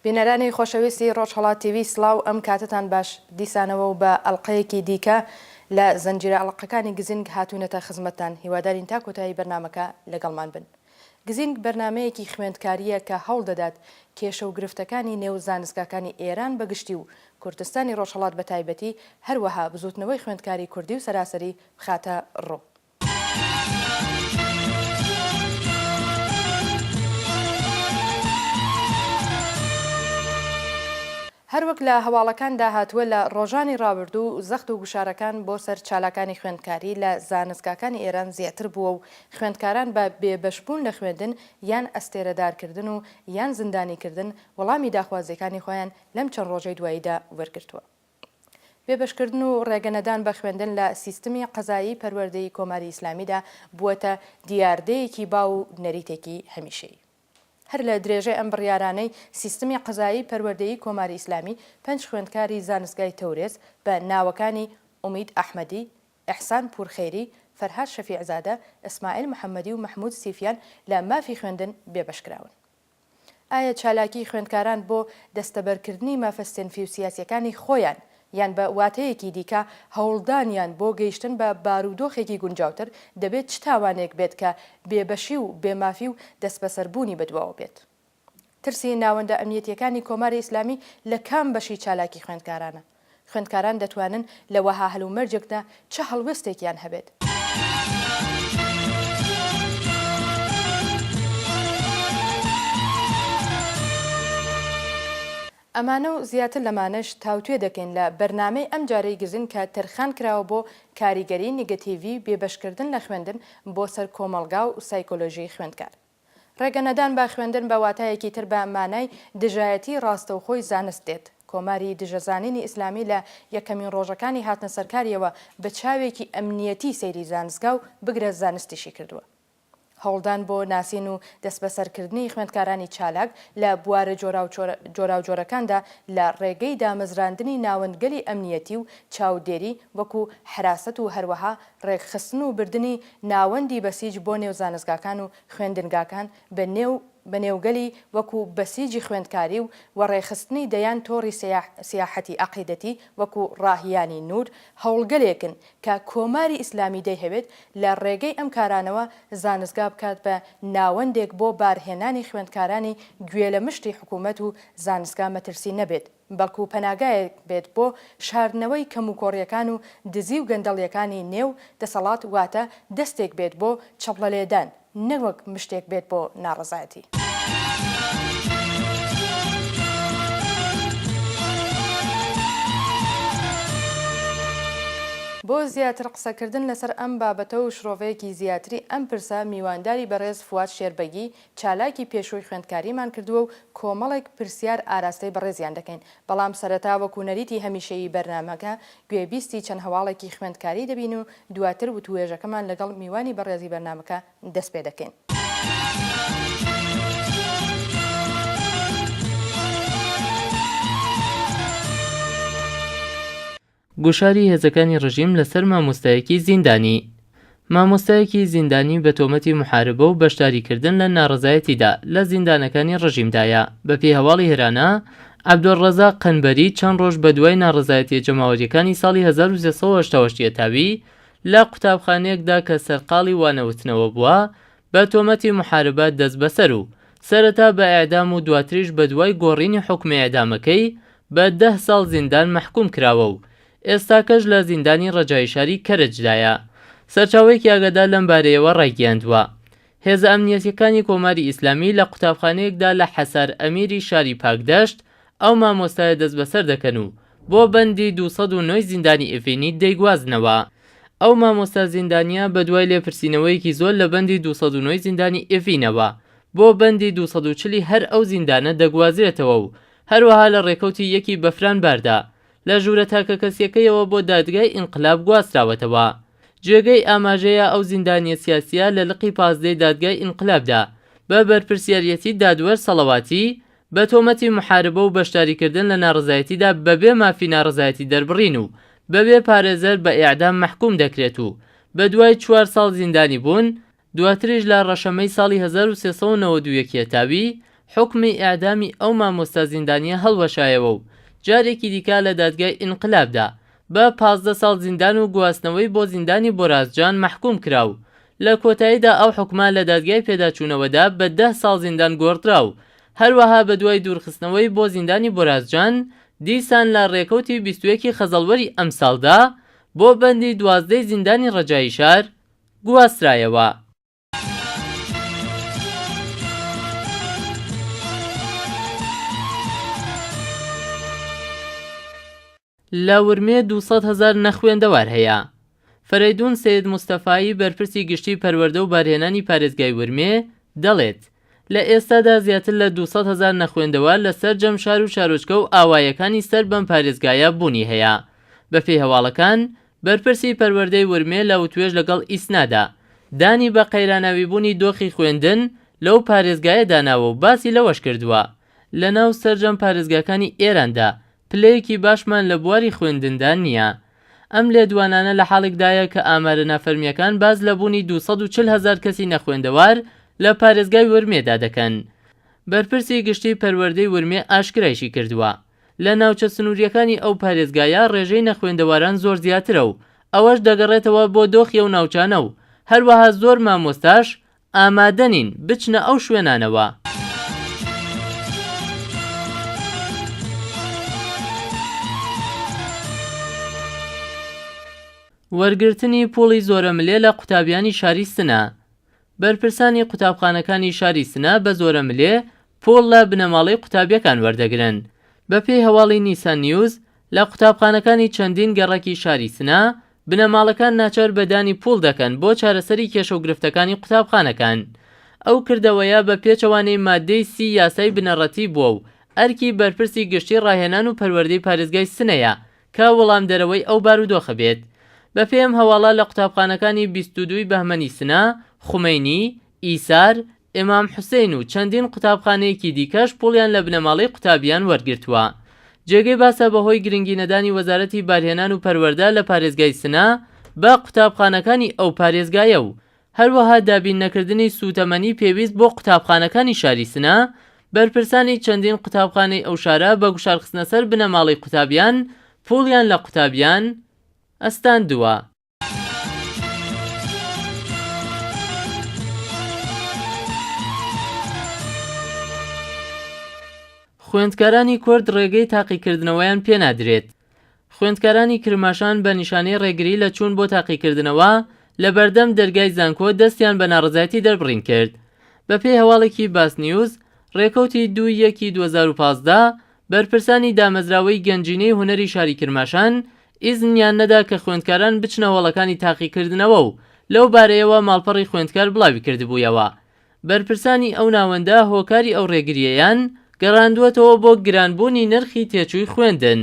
بینەرانی خۆشەویستی ڕۆژهەڵات تیوی سڵاو ئەم کاتتان باش دیسانەوە و بە ئەڵقەیەکی دیکە لە زەنجیرە ئەڵقەکانی گزینگ هاتوونەتە خزمەتتان هیوادارین تا کۆتایی بەرنامەکە لەگەڵمان بن. گزینگ بەرنامەیەکی خوێندکاریە کە هەوڵ دەدات کێشە و گرفتەکانی نێو زانستگاکانی ئێران بەگشتی و کوردستانی ڕۆژهەڵات بە تایبەتی هەروەها بزوتنەوەی خوێندکاری کوردی و سەراسەری بخاتە ڕوو. هەروەک لە هەواڵەکاندا هاتووە لە ڕۆژانی ڕابردوو زەخت و گوشارەکان بۆ سەر چالاکانی خوێندکاری لە زانستگاکانی ئێران زیاتر بووە و خوێندکاران بە بێبەشبوون لە خوێندن یان ئەستێرەدارکردن و یان زیندانیکردن وەڵامی داخوازیەکانی خۆیان لەم چەند ڕۆژەی دواییدا وەرگرتووە. بێبەشکردن و ڕێگەنەدان بە خوێندن لە سیستمی قەزایی پەروەردەی کۆماری ئیسلامیدا بووەتە دیاردەیەکی باو و نەریتێکی هەمیشەیی. هەر لە درێژەی ئەم بڕیارانەی سیستمی قەزایی پەروەردەیی کۆماری ئیسلامی 5 خوێندکاری زانستگای تەورێز بە ناوەکانی ئومید ئەحمەدی، ئەحسان پورخەیری، فەرهاد شەفیعزادە، ئیسماعیل محەممەدی و محمود سیفیان لە مافی خوێندن بێبەشکراون. ئایا چالاکی خوێندکاران بۆ دەستەبەرکردنی مافەستێنفی و سیاسیەکانی خۆیان یان بە واتەیەکی دیکە هەوڵدانیان بۆ گەیشتن بە بارودۆخێکی گونجاوتر دەبێت چ تاوانێک بێت کە بێبەشی و بێمافی و دەستبەسەربوونی بەدواوە بێت؟ ترسی ناوەندە ئەمنیەتیەکانی کۆماری ئیسلامی لە کام بەشی چالاکی خوێندکارانە؟ خوێندکاران دەتوانن لە وەها هەلومەرجێکدا چه هەڵوێستێکیان هەبێت؟ ئەمانە و زیاتر لەمانش تاوتوێ دەکەین لە بەرنامەی ئەم جارەی گزین کە تەرخان کراوە بۆ کاریگەری نیگەتیڤی بێبەشکردن لە خوێندن بۆ سەر کۆمەڵگا و سایکۆلۆژی خوێندکار. ڕێگەنەدان بە خوێندن بە واتایەکی تر بە مانای دژایەتی ڕاستەوخۆی زانست دێت. کۆماری دژەزانینی ئیسلامی لە یەکەمین ڕۆژەکانی هاتنە سەرکاریەوە بە چاوێکی ئەمنیەتی سەیری زانستگا و بگرە زانستیشی کردووە. هەوڵدان بۆ ناسین و دەستبەسەرکردنی خوێندکارانی چالاک لە بوارە جۆراوجۆرەکاندا لە ڕێگەی دامەزراندنی ناوەندگەلی ئەمنیەتی و چاودێری وەکو حراست و هەروەها ڕێکخستن و بردننی ناوەندی بەسیج بۆ نێو زانستگاکان و خوێندنگاکان بە نێوگەلی وەکو بەسیجی خوێندکاری و وەڕێخستنی دەیان تۆڕی سیاحەتی عەقیدەتی وەکو ڕاهیانی نور هەوڵگەلێکن کە کۆماری ئیسلامی دەیهەوێت لە ڕێگەی ئەم کارانەوە زانستگا بکات بە ناوەندێک بۆ بارهێنانی خوێندکارانی گوێ لە مشتی حکوومەت و زانستگا مەترسی نەبێت، بەڵکو پەناگایەک بێت بۆ شاردنەوەی کەموکۆڕیەکان و دزی و گەندەڵیەکانی نێو دەسەڵات واتە دەستێک بێت بۆ چەپڵەلێدان نەوەک مشتێک بێت بۆ ناڕەزایەتی. بۆ زیاتر قسەکردن لەسەر ئەم بابەتە و شرۆڤەیەکی زیاتری ئەم پرسە میوانداری بەڕێز فواد شێربەگی چالاکی پێشووی خوێندکاریمان کردووە و کۆمەڵێک پرسیار ئاراستەی بەڕێزیان دەکەین، بەڵام سەرەتا وەکو نەریتی هەمیشەیی بەرنامەکە گوێبیستی چەند هەواڵێکی خوێندکاری دەبین و دواتر وتوێژەکەمان لەگەڵ میوانی بەڕێزی بەرنامەکە دەست پێ دەکەین. گوشاری هێزەکانی ڕژیم لەسەر مامۆستایەکی زیندانی. مامۆستایەکی زیندانی بە تۆمەتی محاربە و بەشداریکردن لە ناڕەزایەتیدا لە زیندانەکانی ڕژیمدایە. بە پێی هەواڵی هێرانە، عەبدولڕەزاق قەنبەری چەند ڕۆژ بە دوای ناڕەزایەتیە جەماوەریەکانی ساڵی 1380 تاوی لە قوتابخانەیەکدا کە سەرقاڵی وانەوتنەوە بووە بە تۆمەتی محاربە دەست بەسەر و سەرەتا بە ئێعدام و دواتریش بە دوای گۆڕینی حوکمی ئێعدامەکەی بە 10 ساڵ زیندان مەحکوم کراوە و ئێستاکەش لە زیندانی ڕەجای شاری کەرەجدایە. سەرچاوەیەکی ئاگادار لەم بارەیەوە ڕایگەیاندووە. هێزە ئەمنیەتیەکانی کۆماری ئیسلامی لە قوتابخانەیەکدا لە حەسار ئەمیری شاری پاکدەشت ئەو مامۆستایە دەست بەسەر دەکەن و بۆ بەندی 209 زیندانی ئێفێنی دەیگوازنەوە. ئەو مامۆستا زیندانیا بە دوای لێپرسینەوەیەکی زۆر لە بەندی 209 زیندانی ئێفینەوە بۆ بەندی 240 هەر ئەو زیندانە دەگوازرێتەوە و هەروەها لە ڕێکەوتی یەکی بەفران باردا لە ژوورە تاکە کەسیەکەیەوە بۆ دادگای ئینقلاب گواستراوەتەوە. جێگەی ئاماژەیە ئەو زیندانیە سیاسیە لە لقی 15 دادگای ئینقلابدا بە بەرپرسیارەتی دادوەر سەڵەواتی بە تۆمەتی محاربە و بەشداریکردن لە ناڕەزایەتیدا بەبێ مافی ناڕەزایەتی دەربڕین و بەبێ پارێزەر بە ئێعدام مەحکوم دەکرێت و بە دوای 4 ساڵ زیندانی بوون دواتریش لە ڕەشەمەی ساڵی 1391 تاوی حکمی ئاعدامی ئەو مامۆستا زیندانیە هەڵوەشایەوە و جارێکی دیکە لە دادگای ئینقلابدا بە 15 ساڵ زیندان و گواستنەوەی بۆ زیندانی بۆرازجان محکوم کرا و لە کۆتاییدا ئەو حکومە لە دادگای پێداچوونەوەدا بە 10 ساڵ زیندان گۆڕدرا و هەروەها بە دوای دوورخستنەوەی بۆ زیندانی بۆرازجان دیسان لە ڕێکەوتی 21 خەزەڵوەری ئەم ساڵدا بۆ بەندی 12 زیندانی ڕەجای شار گواسترایەوە. لە ورمێ 200,000 نەخوێندەوار هەیە. فەرەیدون سەید مستەفایی بەرپرسی گشتی پەروەردە و بارهێنانی پارێزگای ورمێ دەڵێت لە ئێستادا زیاتر لە 200,000 نەخوێندەوار لە سەرجەم شار و شارۆچکە و ئاوایەکانی سەر بەم پارێزگایە بوونی هەیە. بەپێی هەواڵەکان بەرپرسی پەروەردەی ورمێ لە وتوێژ لەگەڵ ئیسنادا دانی بە قەیراناویبوونی دۆخی خوێندن لەو پارێزگایە داناوە و باسی لەوەش کردووە لە ناو سەرجەم پارێزگاکانی ئێراندا پلەیەکی باشمان لە بواری خوێندندا نییە. ئەم لێدوانانە لە حاڵێکدایە کە ئامارە نافەرمیەکان باز لە بوونی 240,000 کەسی نەخوێندەوار لە پارێزگای ورمێدا دەکەن. بەرپرسی گشتی پەروەردەی ورمێ ئاشکرایشی کردووە لە ناوچە سنووریەکانی ئەو پارێزگایە ڕێژەی نەخوێندەواران زۆر زیاترە و ئەوەش دەگەڕێتەوە بۆ دۆخی و ناوچانە و هەروەها زۆر مامۆستاش ئامادەنین بچنە ئەو شوێنانەوە. وەرگرتنی پوڵی زۆرە ملێ لە قوتابیانی شاری سنە. بەرپرسانی قوتابخانەکانی شاری سنە بە زۆرە ملێ پۆڵ لە بنەماڵەی قوتابیەکان وەردەگرن. بەپێی هەواڵی نیسان نیوز لە قوتابخانەکانی چەندین گەڕەکی شاری سنە بنەماڵەکان ناچار بەدانی پوڵ دەکەن بۆ چارەسەری کێشە و گرفتەکانی قوتابخانەکان. ئەو کردەوەیە بە پێچەوانەی مادەی 30 یاسای بنەڕەتی بووە و ئەرکی بەرپرسی گشتی ڕاهێنان و پەروەردەی پارێزگای سنەیە کە وەڵام دەرەوەی ئەو بارودۆخە بێت. بە پێم هەواڵە لە قوتابخانەکانی 22 بەهمەنی سنە، خومەینی، ئیسار، ئێمام حوسێن و چەندین قوتابخانەیەکی دیکەش پوڵیان لە بنەماڵەی قوتابیان وەرگرتووە. جێگەی باسە بەهۆی گرنگی نەدانی وەزارەتی بارهێنان و پەروەردە لە پارێزگای سنە بە قوتابخانەکانی ئەو پارێزگایە و هەروەها دابین نەکردنی سوتەمەنی پێویست بۆ قوتابخانەکانی شاری سنە، بەرپرسانی چەندین قوتابخانەی ئەو شارە بە گوشارخستنە سەر بنەماڵەی قوتابیان پوڵیان لە قوتابیان ئەستاندووە. خوێندکارانی کورد ڕێگەی تاقیکردنەوەیان پێنادرێت. خوێندکارانی کرماشان بە نیشانەی ڕێگری لە چوون بۆ تاقیکردنەوە لە بەردەم دەرگای زانکۆ دەستیان بە ناڕزایەتی دەربڕین کرد. بەپێی هەواڵێکی باس نیوز ڕێکەوتی 2/1/2015 بەرپرسانی دامەزراوەی گەنجینەی هونەری شاری کرماشان ئیزنیان نەدا کە خوێندکاران بچنە وەڵەکانی تاقیکردنەوە و لەو بارەیەوە ماڵپەڕی خوێندکار بڵاوی کردبوویەوە. بەرپرسانی ئەو ناوەندە هۆکاری ئەو ڕێگریەیان گەڕاندووەتەوە بۆ گرانبوونی نرخی تێچووی خوێندن.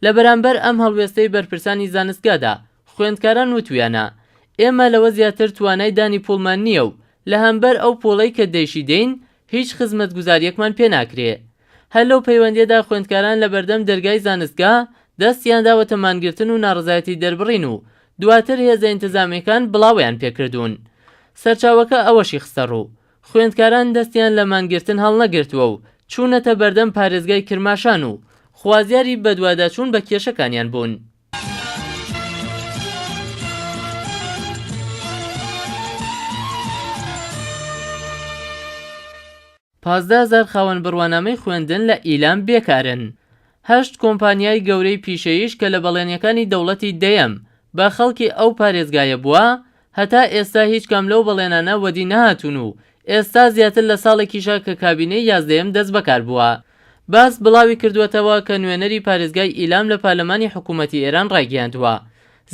لە بەرامبەر ئەم هەڵوێستەی بەرپرسانی زانستگادا خوێندکاران وتویانە ئێمە لەوە زیاتر توانای دانی پوڵمان نییە و لە هەمبەر ئەو پۆڵەی کە دەیشی دەین هیچ خزمەتگوزاریەکمان پێ ناکرێ. هەر لەو پەیوەندیەدا خوێندکاران لە بەردەم دەرگای زانستگا دەستیان داوەتە مانگرتن و ناڕزایەتی دەربڕین و دواتر هێزە ئینتزامیەکان بڵاویان پێکردوون. سەرچاوەکە ئەوەشی خستە ڕوو خوێندکاران دەستیان لە مانگرتن هەڵنەگرتووە و چوونەتە بەردەم پارێزگای کرماشان و خوازیاری بەدواداچوون بە کێشەکانیان بوون. پازدە خاوەن بڕوانامەی خوێندن لە ئیلام بێکارن. 8 کۆمپانیای گەورەی پیشەیش کە لە بەڵێنیەکانی دەوڵەتی دەیەم بە خەڵکی ئەو پارێزگایە بووە هەتا ئێستا هیچ کام لەو بەڵێنانە وەدی نەهاتوون و ئێستا زیاتر لە ساڵێکیشە کە کابینەی 11م دەست بەکار بووە. باس بڵاوی کردوێتەوە کە نوێنەری پارێزگای ئیلام لە پارلەمانی حکوومەتی ئێران ڕاگەیاندووە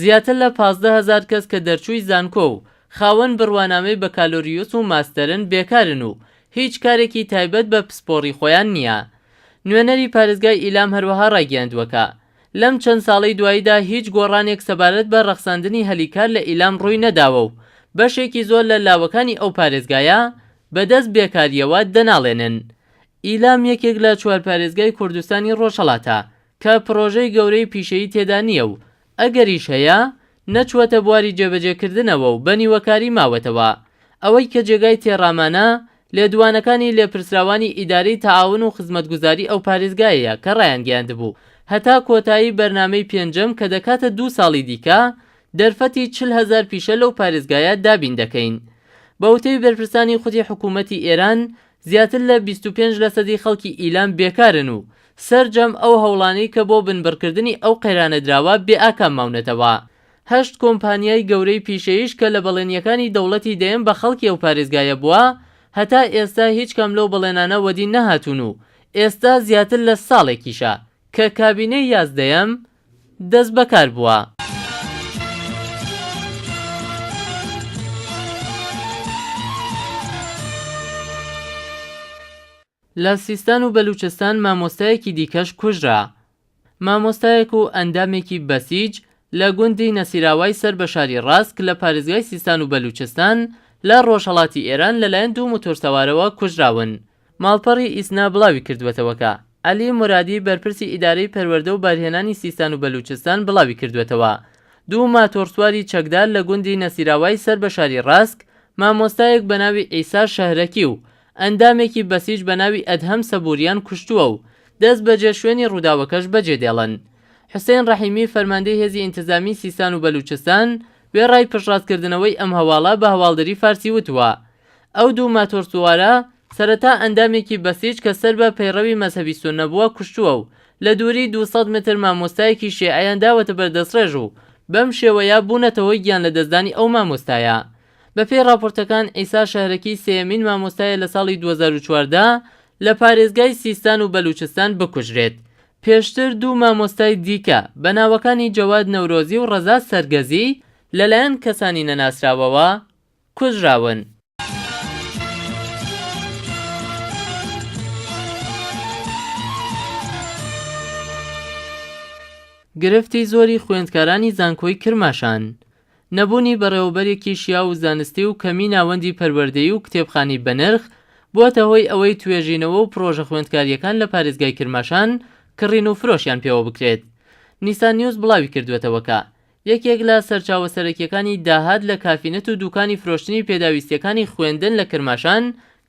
زیاتر لە 15,000 کەس کە دەرچووی زانکۆ و خاوەن بڕوانامەی بەکالۆریوس و ماستەرن بێکارن و هیچ کارێکی تایبەت بە پسپۆڕی خۆیان نییە. نوێنەری پارێزگای ئیلام هەروەها ڕاگەیاندووەکە لەم چەند ساڵەی دواییدا هیچ گۆڕانێک سەبارەت بە ڕەخساندنی هەلیکار لە ئیلام ڕووی نەداوە و بەشێکی زۆر لە لاوەکانی ئەو پارێزگایە بەدەست بێکاریەوە دەناڵێنن. ئیلام یەکێک لە 4 پارێزگای کوردستانی ڕۆژهەڵاتە کە پرۆژەی گەورەی پیشەیی تێدا نییە و ئەگەریش هەیە نەچوەتە بواری جێبەجێکردنەوە و بەنیوەکاری ماوەتەوە. ئەوەی کە جێگای تێڕامانە لێدوانەکانی لێپرسراوانی ئیداری تەعاون و خزمەتگوزاری ئەو پارێزگایەیە کە ڕایان گەیاندبوو هەتا کۆتایی بەرنامەی پێنجەم کە دەکاتە 2 ساڵی دیکە دەرفەتی 40,000 پیشە لەو پارێزگایە دابین دەکەین. بە وتەی بەرپرسانی خودی حکوومەتی ئێران زیاتر لە 25% خەڵکی ئیلام بێکارن و سەرجەم ئەو هەوڵانەی کە بۆ بنبڕکردنی ئەو قەیرانەدراوە بێئاکام ماونەتەوە. 8 کۆمپانیای گەورەی پیشەیش کە لە بەڵێنیەکانی دەوڵەتی دەیەم بە خەڵکی ئەو پارێزگایە بووە هەتا ئێستا هیچ کەم لەو بەڵێنانە وەدی نەهاتوون و ئێستا زیاتر لە ساڵێکیشە کە کابینەی یازدەیەم دەست بەکار بووە. لە سیستان و بەلوچستان مامۆستایەکی دیکەش کوژرا. مامۆستایەک و ئەندامێکی بەسیج لە گوندی نەسیراوای سەر بە شاری ڕاست لە پارێزگای سیستان و بەلوچستان لە ڕۆژهەڵاتی ئێران لەلایەن 2 مۆتۆرسەوارەوە کوژراون. ماڵپەڕی ئیسنا بڵاوی کردوێتەوەکە. عەلی مورادی بەرپرسی ئیدارەی پەروەردە و بارهێنانی سیستان و بەلوچستان بڵاوی کردوێتەوە 2 ماتۆرسواری چەکدار لە گوندی نەسیراوای سەر بە شاری ڕاست مامۆستایەک بە ناوی ئەیسا شەهرەکی و ئەندامێکی بەسیج بە ناوی ئەدهەم سەبوریان کوشتووە و دەست بەجێ شوێنی ڕووداوەکەش بەجێ دێڵن. حوسێن ڕەحیمی فەرماندەی هێزی ئینتیزامی سیستان و بەلوچستان وێڕای پشتڕاستکردنەوەی ئەم هەواڵە بە هەواڵدەری فارسی وتووە ئەو 2 ماتۆرسوارە سەرەتا ئەندامێکی بەسیج کە سەر بە پەیڕەوی مەزهەبی سوننە بووە کوشتووە و لە دووری 200 متر مامۆستایەکی شیعەیان داوەتە بەردەستڕێژ و بەم شێوەیە بوونەتەوەی گیان لە دەستدانی ئەو مامۆستایە. بەپێی راپۆرتەکان ئەیسا شەهرەکی سێمین مامۆستایە لە ساڵی 2014 لە پارێزگای سیستان و بەلوچستان بکوژرێت. پێشتر 2 مامۆستای دیکە بە ناوەکانی جەواد نەورۆزی و ڕەزا سەرگەزی لەلایەن کەسانی نەناسراوەوە کوژراون. گرفتی زۆری خوێندکارانی زانکۆی کرماشان. نەبوونی بەڕێوەبەرێکی شیا و زانستی و کەمی ناوەندی پەروەردەیی و کتێبخانی بەنرخ بووەتە هۆی ئەوەی توێژینەوە و پرۆژە خوێندکاریەکان لە پارێزگای کرماشان کڕین و فرۆشیان پێوە بکرێت. نیسان نیوز بڵاوی کردوێتەوەکە یەکێک لە سەرچاوە سەرەکیەکانی داهات لە کافینەت و دوکانی فرۆشتنی پێداویستیەکانی خوێندن لە کرماشان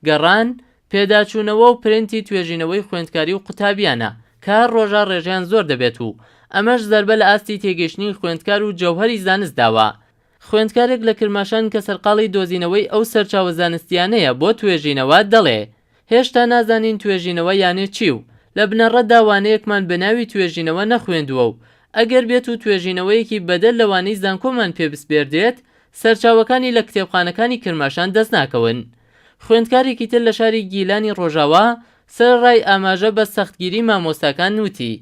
گەڕان پێداچوونەوە و پرنتی توێژینەوەی خوێندکاری و قوتابیانە کە ڕۆژە ڕێژیان زۆر دەبێت و ئەمەش زەربە لە ئاستی تێگەشتنی خوێندکار و جەوهەری زانست داوە. خوێندکارێک لە کرماشان کە سەرقاڵی دۆزینەوەی ئەو سەرچاوە زانستیانەیە بۆ توێژینەوە دەڵێ هێشتا نازانین توێژینەوە یانێ چی و لە بنەڕەت داوانەیەکمان بەناوی توێژینەوە نەخوێندووە و ئەگەر بێت و توێژینەوەیەکی بەدەل لەوانەی زانکۆمان پێبسپێردێت سەرچاوەکانی لە کتێبخانەکانی کرماشان دەست ناکەون. خوێندکارێکی تر لە شاری گیلانی ڕۆژاوا سەرڕای ئاماژە بە سەختگیری مامۆستاکان نوتی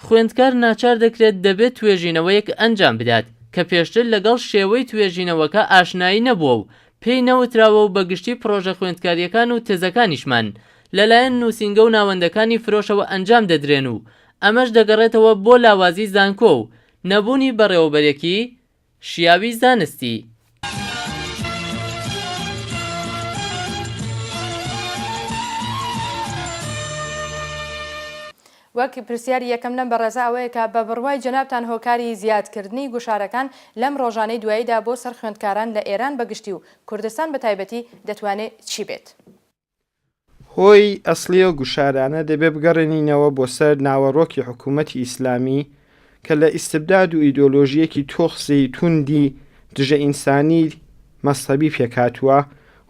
خوێندکار ناچار دەکرێت دەبێت توێژینەوەیەک ئەنجام بدات کە پێشتر لەگەڵ شێوەی توێژینەوەکە ئاشنایی نەبووە و پێی نەوتراوە و بەگشتی پرۆژە خوێندکاریەکان و تێزەکانیشمان لەلایەن نووسینگە و ناوەندەکانی فرۆشەوە ئەنجام دەدرێن و ئەمەش دەگەڕێتەوە بۆ لاوازی زانکۆ و نەبوونی بەڕێوەبەرێکی شیاوی زانستی. وەک پرسیاری یەکەم لەم بەڕێزە ئەوەیە کە بە بڕوای جەنابتان هۆکاری زیادکردنی گوشارەکان لەم ڕۆژانەی دواییدا بۆ سەر خوێندکاران لە ئێران بەگشتی و کوردستان بە تایبەتی دەتوانێت چی بێت؟ هۆی ئەسلیە گوشارانە دەبێ بگەڕێنینەوە بۆ سەر ناوەڕۆکی حکوومەتی ئیسلامی کە لە ئیستبداد و ئیدۆلۆژیەکی تۆخسی توندی دژە ئینسانی مەسەبی پێکاتووە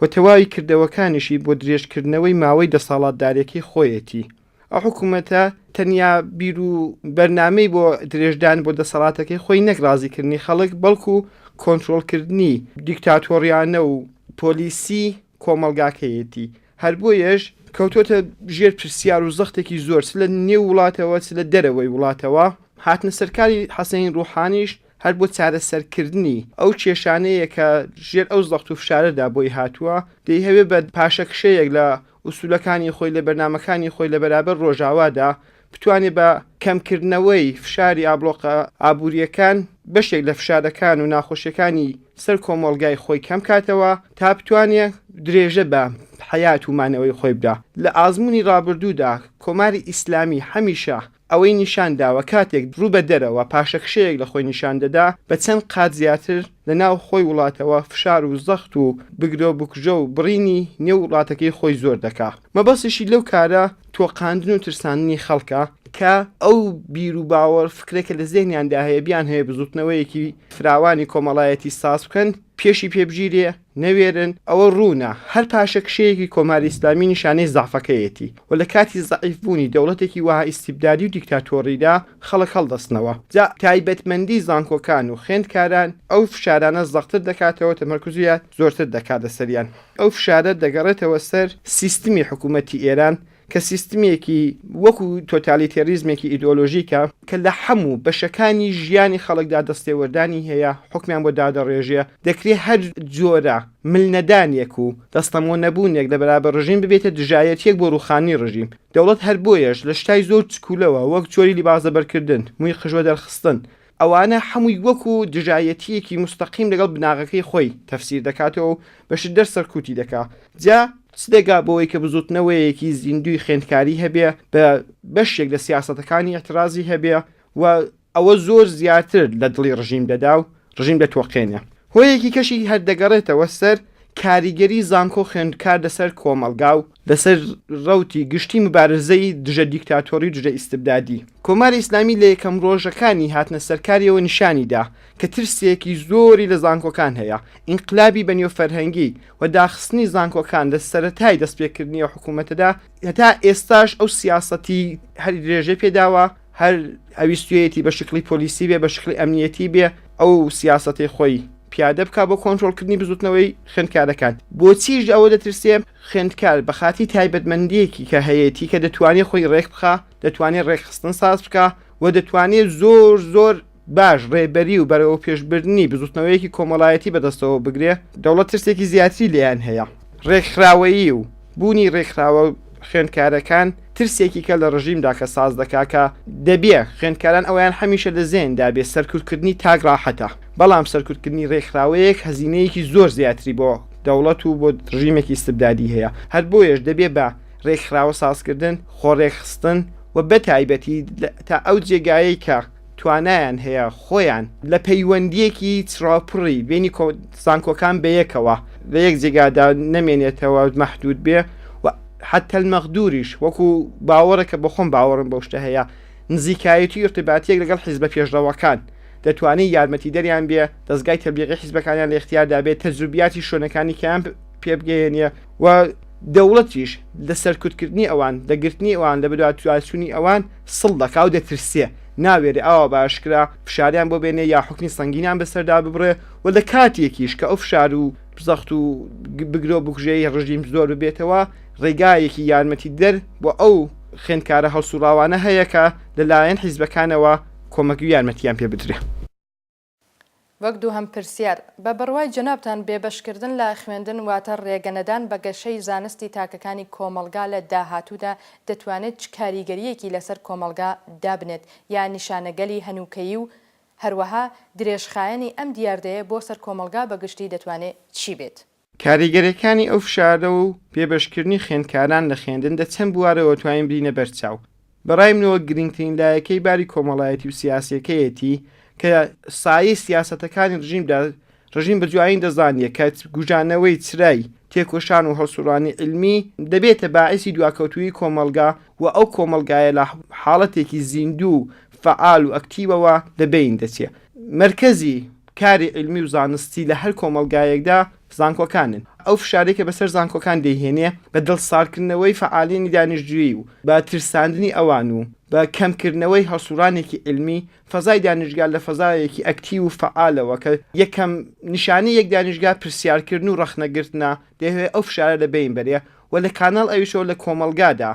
و تەواوی کردەوەکانیشی بۆ درێژکردنەوەی ماوەی دەسەڵاتدارێکی خۆیەتی. ئەو حکوومەتە تەنیا بیر و بەرنامەی بۆ درێژدان بۆ دەسەڵاتەکەی خۆی نەک ڕازیکردنی خەڵک بەڵکو کۆنتڕۆڵکردنی دیکتاتۆریانە و پۆلیسی کۆمەلگاکەیەتی. هەر بۆیەش کەوتۆتە ژێر پرسیار و زەختێکی زۆر لە نێو وڵاتەوە لە دەرەوەی وڵاتەوە هاتنە سەرکاری حەسەین ڕوحانیش هەر بۆ چارەسەرکردنی ئەو کێشانەیە کە ژێر ئەو زەخت و فشارەدا بۆی هاتووە دەی هەوێ بە پاشەکشەیەک لە ئوسولەکانی خۆی لە بەرنامەکانی خۆی لە بەرابەر ڕۆژاوادا بتوانێت بە کەمکردنەوەی فشاری ئابلۆقە ئابوووریەکان بەشێک لە فشارەکان و ناخۆشیەکانی سەر کۆمەڵگای خۆی کەم کاتەوە تا بتوانێت درێژە بە حیات و مانەوەی خۆی بدا. لە ئازموونی ڕابردوودا کۆماری ئیسلامی هەمیشە ئەوەی نیشان داوە کاتێک ڕوو بە دەرەوە پاشەکشەیەک لە خۆی نیشان دەدا بە چەند قات زیاتر لە ناو خۆی وڵاتەوە فشار و زەخت و بگرۆ بکوژە و بڕینی نێو وڵاتەکەی خۆی زۆر دەکا. مەبەستیشی لەو کارە تۆقاندن و ترساندنی خەڵکە کە ئەو بیر و باوەڕ فکرێکە لە زێنیاندا هەیە بیان هەیە بزوتنەوەیەکی فراوانی کۆمەڵایەتی ساز بکەن پێشی پێبژیرێ نەوێرن ئەوە ڕوونە هەر پاشەکشەیەکی کۆماری ئیسلامی نیشانەی زەعفەکەیەتی و لە کاتی زەعیفبوونی دەوڵەتێکی وها ئیستیبدادی و دیکتاتۆریدا خەڵک هەڵدەستنەوە جا تایبەتمەندی زانکۆکان و خوێندکاران ئەو فشارانە زەختر دەکاتەوە تەمەرکوزیان زۆرتر دەکات لەسەریان ئەو فشارە دەگەڕێتەوە سەر سیستمی حکوومەتی ئێران کە سیستمێکی وەکو تۆتالیتێریزمێکی ئیدۆلۆژیکە کە لە هەموو بەشەکانی ژیانی خەڵکدا دەستێوەردانی هەیە حکمیان بۆ دادەڕێژێ دەکرێت هەر جۆرە ملنەدانێک و دەستەمۆ نەبوونێک لە بەرابەر ڕژیم ببێتە دژایەتیەک بۆ ڕوخانی ڕژیم دەوڵەت هەر بۆیەش لە شتای زۆر چکولەوە وەک چۆری لیبازەبەرکردن مووی خژوە دەرخستن ئەوانە هەمووی وەکو دژایەتیەکی مستەقیم لەگەڵ بناغەکەی خۆی تەفسیر دەکاتەوە و بەشدەر سەرکوتی دەکات جا سدەگا بۆەوەی کە بزوتنەوەیەکی زیندوی خوێندکاری هەبێ بە بەشێک لە سیاسەتەکانی اعترازی هەبێ و ئەوە زۆر زیاتر لە دڵی ڕژیم دەدا و ڕژیم دەتۆقێنێ هۆیەکی کەشی هەردەگەڕێتەوە سەر کاریگەری زانکۆ خوێندکار لەسەر کۆمەلگا و لەسەر ڕەوتی گشتی مبارزەی دژە دیکتاتۆری دژە ئیستبدادی کۆماری ئیسلامی لە یەکەم ڕۆژەکانی هاتنە سەرکاریەوە نیشانیدا کە ترسێکی زۆری لە زانکۆکان هەیە ئینقلابی بەنیۆفەرهەنگی و داخستنی زانکۆکان لە سەرەتای دەستپێکردنی حکوومەتەدا هەتا ئێستاش ئەو سیاسەتی هەر درێژە پێداوە هەر ئەویستویەتی بە شکلی پۆلیسی بێ بە شکلی ئەمنیەتی بێ ئەو سیاسەتی خۆی پیادە بکە بۆ کۆنتڕۆلکردنی بزوتنەوەی خوێندکارەکان بۆچیش ئەوە دەترسێ خوێندکار بە خاتی تایبەتمەندیەکی کە هەیەی کە دەتوانێت خۆی ڕێک بخە دەتوانێت ڕێکخستن ساز بکە و دەتوانێت زۆر باش ڕێبەری و بەرەوە پێشبردننی بزوتنەوەیەکی کۆمەڵایەتی بەدەستەوە بگرێ دەوڵەت ترسێکی زیاتری لێیان هەیە ڕێکخراوەیی و بوونی ڕێکخراوە خوێندکارەکان ترسێکی کە لە ڕژیمدا کە ساز دەکا کە دەبێ خوێندکاران ئەویان هەمیشە لە زێندا بێ سەرکوتکردنی تاک ڕاحەتە بەڵام سەرکوتکردنی ڕێکخراوەیەک هەزینەیەکی زۆر زیاتری بۆ دەوڵەت و بۆ ڕژیمێکی استبدادی هەیە هەر بۆیەش دەبێ بە ڕێکخراوە سازکردن خۆڕێکخستن و بەتایبەتی تا ئەو جێگایەی کە توانایان هەیە خۆیان لە پەیوەندیەکی چڕاپڕی بینی زانکۆکان بەیەکەوە لە یەک جێگادا نەمێنێتەوە مەحدود بێ حتى المەغدوریش وەکو باوەڕێکە بە خۆم باوەڕم بەو شتە هەیە نزیکایەتی ارتباتیەک لەگەڵ حیزبە پێشڕەوەکان دەتوانێت یارمەتی دەریان بێ دەستگای تەبلیغی حیزبەکانیان لە اختیاردا بێت تەجروبیاتی شوێنەکانی کەیان پێ بگەێنێ و دەوڵەتیش لە سەرکوتکردنی ئەوان لەگرتنی ئەوان لە بەدواتواسوونی ئەوان سڵ دەکا و دەترسێ ناوێری ئەوە باشکرا فشاریان بۆ بێنێ یا حکمی سەنگینیان بەسەردا ببڕێ و لە کاتێکیش کە ئەو فشار و زەخت و بگرۆ بکوژەی ڕژیم زۆر ببێتەوە ڕێگایەکی یارمەتی دەر بۆ ئەو خوێندکارە هەڵسوڕاوانە هەیە کە لەلایەن حیزبەکانەوە کۆمەکی و یارمەتیان پێ بدرێ. وەک دوو هەم پرسیار بە بڕوای جەنابتان بێبەشکردن لە خوێندن واتە ڕێگەنەدان بە گەشەی زانستی تاکەکانی کۆمەلگا لە داهاتوودا دەتوانێت چ کاریگەریەکی لەسەر کۆمەلگا دابنێت یا نیشانەگەلی هەنووکەیی و هەروەها درێژخایەنی ئەم دیاردەیە بۆ سەر کۆمەلگا بەگشتی دەتوانێت چی بێت؟ کاریگەریەکانی ئەو فشارە و پێبەشکردنی خوێندکاران لە خوێندن چەند بوارەوە توانین بینە بەرچاو بەڕای منەوە گرنگترین لایەکەی باری کۆمەڵایەتی و سیاسیەکەیەتی کە سایەی سیاسەتەکانی ڕژیم بەجوایین دەزانیە کە گوژانەوەی چرای تێکۆشان و هەڵسوڕانی علمی دەبێتە باعثی دواکەوتووی کۆمەلگا و ئەو کۆمەلگایە لە حاڵەتێکی زیندوو فعال و ئەکتیڤەوە دەبین دەچێت مرکزی کاری علمی و زانستی لە هەر کۆمەلگایەکدا زانکۆکانن ئەو فشارێکە بەسەر زانکۆکان دەیهێنێ بە دڵساردکردنەوەی فعالینی دانیشتجویی و بە ترساندنی ئەوان و بە کەمکردنەوەی هەڵسوڕانێکی علمی فەزای دانیشتگا لە فەزایەکی ئەکتیڤ و فعالەوە کە یەکەم نیشانەی یەک دانیشتگا پرسیارکردن و ڕەخنەگرتنە دەیەوێت ئەو فشارە لەبین بەرێ و لە کاناڵ ئەویشەوە لە کۆمەلگادا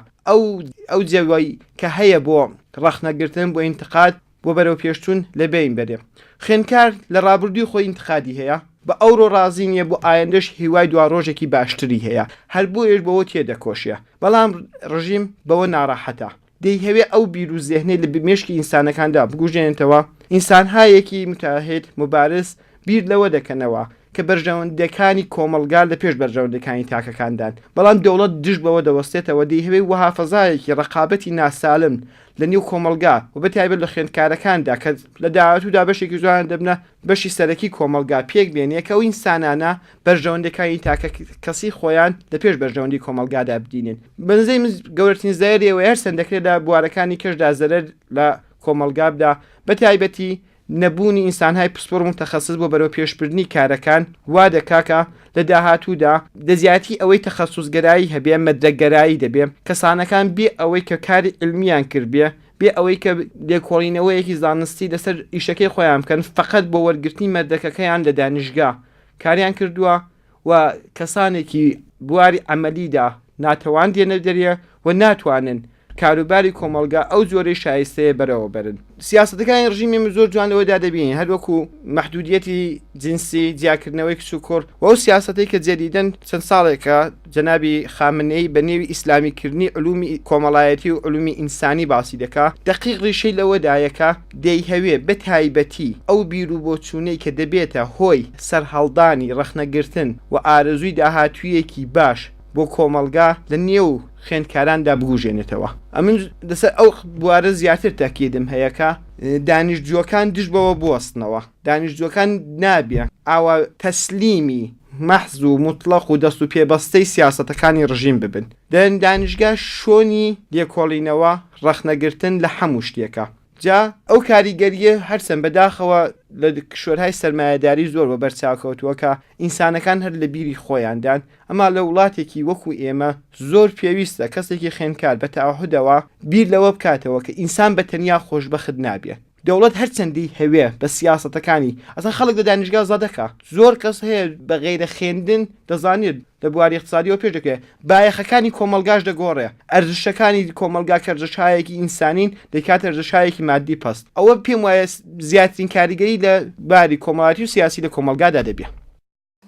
ئەو جێوەی کە هەیە بۆ ڕەخنەگرتن بۆ ئینتقاد بۆ بەرەو پێشتون لەبین بەرێ خوێندکار لە ڕابردووی خۆی ئینتقادی هەیە بە ئەوڕۆ ڕازی نییە بۆ ئایندەش هیوای دوا ڕۆژێکی باشتری هەیە هەر بۆیش بەوە تێدەکۆشیە بەڵام ڕژیم بەوە ناڕەحەتە دەیهەوێ ئەو بیر و زێهنەی لە مێشکی ئینسانەکاندا بگوژێنێتەوە ئینسانهایەکی متاهێت مبارز بیر لەوە دەکەنەوە کە بەرژەوەندەکانی کۆمەلگا لە پێش بەرژەوەندەکانی تاکەکاندان بەڵام دەوڵەت دژ بەوە دەوەستێتەوە دەیهەوێ وەها فەزایەکی ڕقابەتی ناسالم لە نێو کۆمەلگا و بەتایبەت لە خوێندکارەکاندا کە لە داهاتوودا بەشێکی جوان دەبنە بەشی سەرەکی کۆمەلگا پێک بێنێ کە ئەو ئینسانانە بەرژەوەندەکانی تاکە کەسی خۆیان لە پێش بەرژەوەندی کۆمەلگادا بدینن بەنزەی من گەورەترین زایریەوە هەر سندەکرێت لە بوارەکانی کەشدا زەرەر لە کۆمەلگا بدا بەتایبەتی نەبوونی ئینسانهای پسپۆر متەخەسس بۆ بەرەو پێشبردنی کارەکان وا دەکاکە لە داهاتوودا دەزیاتی ئەوەی تەخەسوسگەرایی هەبێ مەدرەگەرایی دەبێ کەسانەکان بێ ئەوەی کە کاری علمیان کردبێ بێ ئەوەی کە لێکۆڵینەوەیەکی زانستی لەسەر ئیشەکەی خۆیان بکەن فقط بۆ وەرگرتنی مەدرەکەکەیان لە دانیشگا کاریان کردووە و کەسانێکی بواری ئەمەلیدا ناتەوان دێنە دەریە و ناتوانن کاروباری کۆمەلگا ئەو زۆرەی شایستەیە بەرەوە بەرن سیاسەتەکانی ڕژیمی زۆر جوان لەوەدا دەبین هەروەکو مەحدودیەتی جنسی جیاکردنەوەی کچ و کوڕ و ئەو سیاسەتەی کە جەدیدەن چەند ساڵێکە جەنابی خامنەی بە نێوی ئیسلامیکردنی علومی کۆمەڵایەتی و علومی ئینسانی باسی دەکا دقیق ڕیشەی لەوەدایەکە دەیهەوێ بەتایبەتی ئەو بیر و بۆچوونەی کە دەبێتە هۆی سەرهەڵدانی ڕەخنەگرتن و ئارەزووی داهاتوویەکی باش بۆ کۆمەلگا لە نێو خوێندکاراندا بگوژێنێتەوە ئەمن لەسەر ئەو بوارە زیاتر تاکیدم هەیەکە دانیشتجوەکان دژ بەوە بوەستنەوە دانیشتجوەکان نابێ ئاوا تەسلیمی مەحز و مطلق و دەست و پێبەستەی سیاسەتەکانی ڕژیم ببن دانیشگا شۆنی لێکۆڵینەوە ڕەخنەگرتن لە هەموو شتێکە جا ئەو کاریگەریە هەرچەند بەداخەوە لە کشوەرهای سەرمایهداری زۆر بە بەرچاوکەوتووەکە ئینسانەکان هەر لە بیری خۆیاندان ئەما لە وڵاتێکی وەکو ئێمە زۆر پێویستە کەسێکی خوێندکار بە تاوەحودەوە بیر لەوە بکاتەوە کە ئینسان بە تەنیا خۆشبەخت نابێت دەوڵەت هەرچەندی هەوێ بە سیاسەتەکانی ئەسان خەڵک لە دانیشگا زادەکە زۆر کەس هەیە بە غەیرە خوێندن دەزانێت لە بواری اقتصادیەوە پێش دەکرێت بایەخەکانی کۆمەلگاش دەگۆڕێ ئەرزشەکانی کۆمەلگا کە ئەرزشایەکی ئینسانین دەکات ئەرزشایەکی مادی پەست ئەوە پێم وایە زیاترین کاریگەری لە باری کۆمەڵایەتی و سیاسی لە کۆمەلگادا دەبێت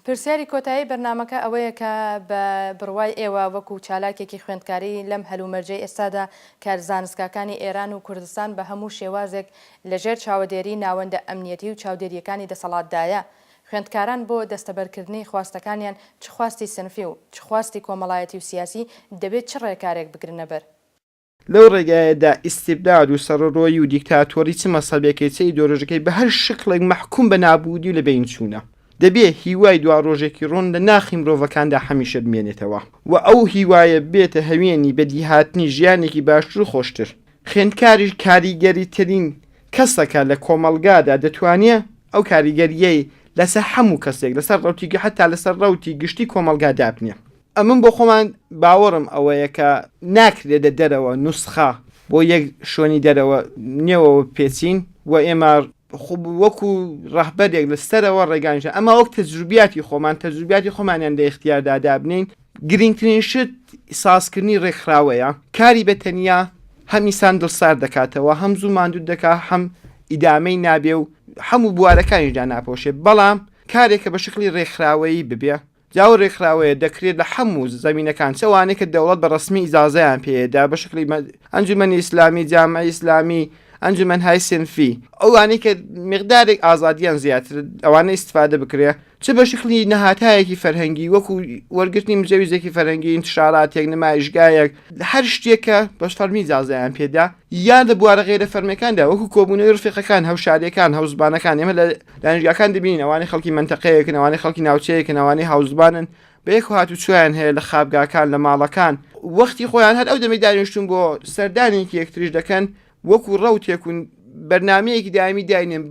پرسیاری کۆتایی بەرنامەکە ئەوەیە کە بە بڕوای ئێوە وەکو چالاکێکی خوێندکاری لەم هەلومەرجەی ئێستادا کارزانستکاکانی ئێران و کوردستان بە هەموو شێوازێک لەژێر چاودێری ناوەندە ئەمنیەتی و چاودێریەکانی دەسەڵاتدایە خوێندکاران بۆ دەستەبەرکردنی خواستەکانیان چ خواستی سنفی و چ خواستی کۆمەڵایەتی و سیاسی دەبێت چ ڕێکارێک بگرنە بەر لەو ڕێگایەدا ئیستیبداد و سەرڕۆیی و دیکتاتۆری چ مەسەبێکی چ ئیدۆلۆژیەکەی بە هەر شکڵێک مەحکوم بە نابوودی و لە بین چوونە دەبێ هیوای دوا ڕۆژێکی ڕۆن لە ناخی مرۆڤەکاندا هەمیشە بمێنێتەوە و ئەو هیوایە بێتە هەوێنی بەدیهاتنی ژیانێکی باشتر و خۆشتر خوێندکاری کاریگەری ترین کەسەکە لە کۆمەلگادا دەتوانێت ئەو کاریگەریەی لەسەر هەموو کەسێک لەسەر ڕوتی حتا لەسەر ڕوتی گشتی کۆمەلگا دابنێ ئەمن بۆ خۆمان باوەڕم ئەوەیە کە ناکرێتە دەرەوە نوسخە بۆ یەک شوێنی دەرەوە نێوەوە پێچین و ئێمە وەکو ڕەهبەرێک لەسەرەوە ڕێگانیشە ئەمە وەک تەجروبیاتی خۆمانیان لە اختیاردا دابنین گرنگترین شت سازکردنی ڕێکخراوەیە کاری بە تەنیا هەم ئینسان دڵسار دەکاتەوە هەم زوو ماندوو دەکا هەم ئیدامەی نابێ و هەموو بوارەکانیشدا ناپۆشێت بەڵام کارێکە بە شکلی ڕێکخراوەیی ببێ جاو ڕێکخراوەیە دەکرێت لە هەموو زەمینەکان چەوانێک کە دەوڵەت بە ڕسمی ئیزازەیان پێدا بە شکلی ئەنجومەنی ئیسلامی جامعەی ئیسلامی ئەنجومەنهای سنفی ئەوانەی کە مقدارێک ئازادیان زیاتر ئەوانە ئیستفادە بکرێ چ بە شکلی نەهاتایەکی فەرهەنگی وەکو وەرگرتنی مجەویزێکی فەرهەنگی ئینتشاراتێک نمایشگایەک هەر شتێکە بەش فەرمی ئیزازەیان پێدا یان لە بوارە غێرە فەرمیەکاندا وەکو کۆبوونەوەی ڕفیقەکان هەوشاریەکان هەوزبانەکان ئێمە لە دانیشگاکان دەبینین ئەوانەی خەڵکی مەنتەقەیەکن ئەوانەی خەڵکی ناوچەیەکن ئەوانەی هاوزبانن بە یەک هاتوچۆیان هەیە لە خابگاکان لە ماڵەکان وەختی خۆیان هەر ئەو دەمەی دانیشتون بۆ سەردانێکی یەکتریش دەکەن وەکو ڕەوتێکون بەرنامەیەکی دامی داینێن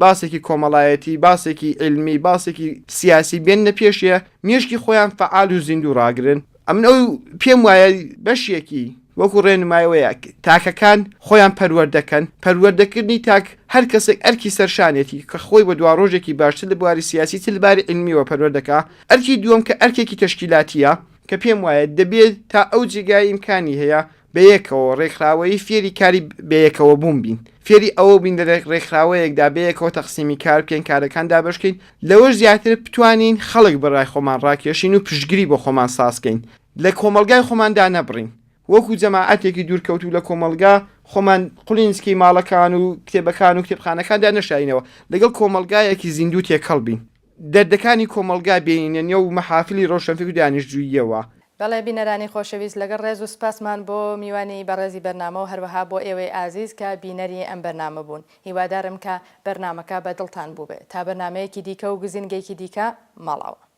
باسێکی کۆمەڵایەتی باسێکی علمی باسێکی سیاسی بێنە پێشیە مێشکی خۆیان فعال و زیندوو ڕاگرن ئەمن ئەو پێم وایە بەشێکی وەکو ڕێنمایەوەیە تاکەکان خۆیان پەروەردەکەن پەروەردەکردنی تاک هەر کەسێک ئەرکی سەرشانێتی کە خۆی بە دوا ڕۆژێکی باشتر لە بواری سیاسی تر لەباری علمیەوە پەروەردەکە ئەرکی دووەم کە ئەرکێکی تەشکیلاتیە کە پێم وایە دەبێت تا ئەو جێگای ئیمکانی هەیە بەیەکەوە ڕێکخراوەی فێری کاری بەیەکەوە بووم بین فێری ئەوە بین لە ڕێکخراوەیەکدا بەیەکەوە تەقسیمی کار بکەین کارەکان دابشکەین لەوەش زیاتر بتوانین خەڵک بەڕای خۆمان ڕاکێشین و پشتگیری بۆ خۆمان سازکەین لە کۆمەلگای خۆماندا نەبڕین وەکو جەماعەتێکی دوورکەوتو لە کۆمەلگا خۆمان قولینسکی ماڵەکان و کتێبەکان و کتێبخانەکاندا نەشاینەوە لەگەڵ کۆمەلگایەکی زیندوو تێکەڵ بین دەردەکانی کۆمەلگا بینێنێ و مەحافلی ڕۆشنفکر و دانیشتجووییەوە. بەڵێ بینەرانی خۆشەویست لەگەڵ ڕێز و سپاسمان بۆ میوانی بەڕێزی بەرنامە و هەروەها بۆ ئێوەی ئازیز کە بینەری ئەم بەرنامە بوون. هیوادارم کە بەرنمەکە بە دڵتان بوو بێت تا بەرنمەیەکی دیکە و گزینگەیەکی دیکە ماڵاوە.